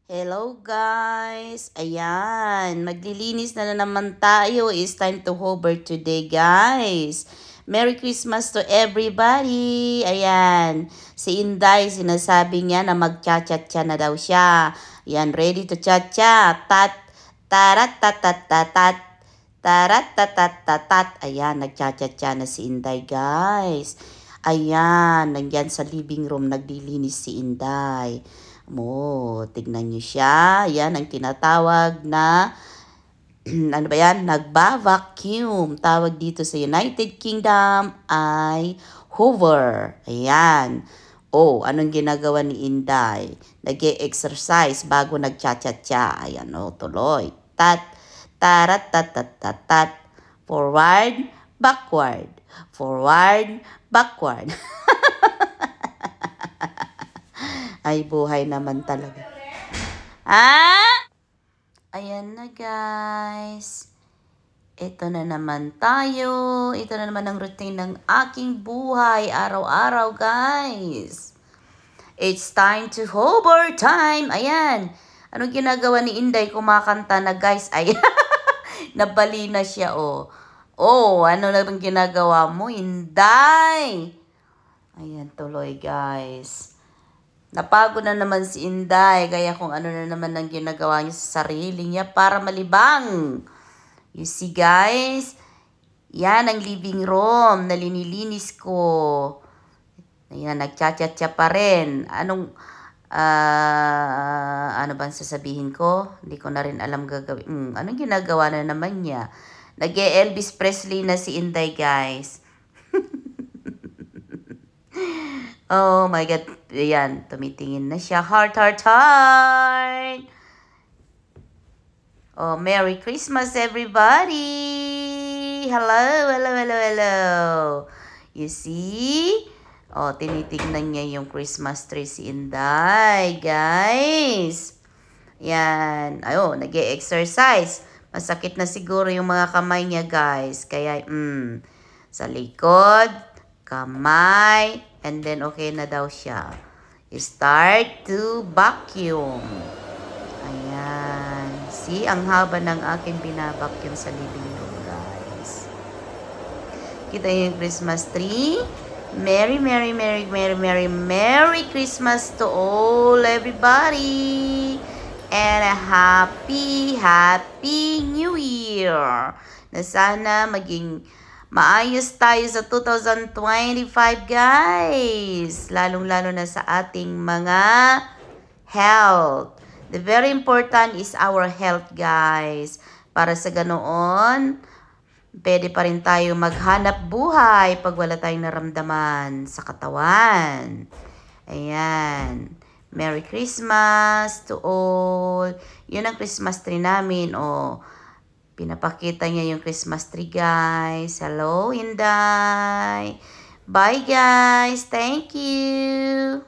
Hello guys! Ayan, maglilinis na naman tayo. It's time to hover today guys. Merry Christmas to everybody! Ayan, si Inday sinasabi niya na mag-cha-cha-cha na daw siya. Ayan, ready to cha-cha. Tarat tatat tatat. Tarat tatat tatat. Ayan, nag-cha-cha-cha na si Inday guys. Ayan, nandyan sa living room naglilinis si Inday. Tignan nyo siya. Yan ang tinatawag na, ano ba yan? Nagba-vacuum. Tawag dito sa United Kingdom ay Hoover. Ayan. Anong ginagawa ni Inday? Nag-exercise bago nag-cha-cha-cha. Ayan, tuloy. Tarat, tat, tat, tat, tat. Forward, backward. Forward, backward. Ay, buhay naman talaga. Ayan na guys. Ito na naman tayo. Ito na naman ang routine ng aking buhay araw-araw guys. It's time to hover time. Ayan. Anong ginagawa ni Inday? Kumakanta na guys. Ayan. Nabali na siya ano na bang ginagawa mo, Inday? Ayan tuloy guys. Napagod na naman si Inday, kaya kung ano na naman ang ginagawa niya sa sarili niya para malibang. You see guys, yan ang living room na linilinis ko. Ayan, nagcha-cha-cha pa rin. Ano bang sasabihin ko? Hindi ko na rin alam gagawin. Anong ginagawa na naman niya? Nag-Elvis Presley na si Inday guys. Oh my God. Ayan, tumitingin na siya. Heart, heart, heart. Merry Christmas, everybody. Hello, hello, hello, hello. You see? Tinitignan niya yung Christmas tree si Inday, guys. Yan. Nag-e-exercise. Masakit na siguro yung mga kamay niya, guys. Kaya, sa likod, kamay, and then okay na daw siya. Start to vacuum. Ayan. See, ang haba ng aking binabacuum sa living room, guys. Kita yung Christmas tree. Merry, Merry, Merry, Merry, Merry, Merry Christmas to all, everybody. And a happy, happy New Year. Na sana maging maayos tayo sa 2025, guys. Lalong-lalo na sa ating mga health. The very important is our health, guys. Para sa ganoon, pwede pa rin tayo maghanap buhay pag wala tayong naramdaman sa katawan. Ayan. Merry Christmas to all. Yun ang Christmas tree namin, Pinapakita niya yung Christmas tree, guys. Hello, Inday. Bye, guys. Thank you.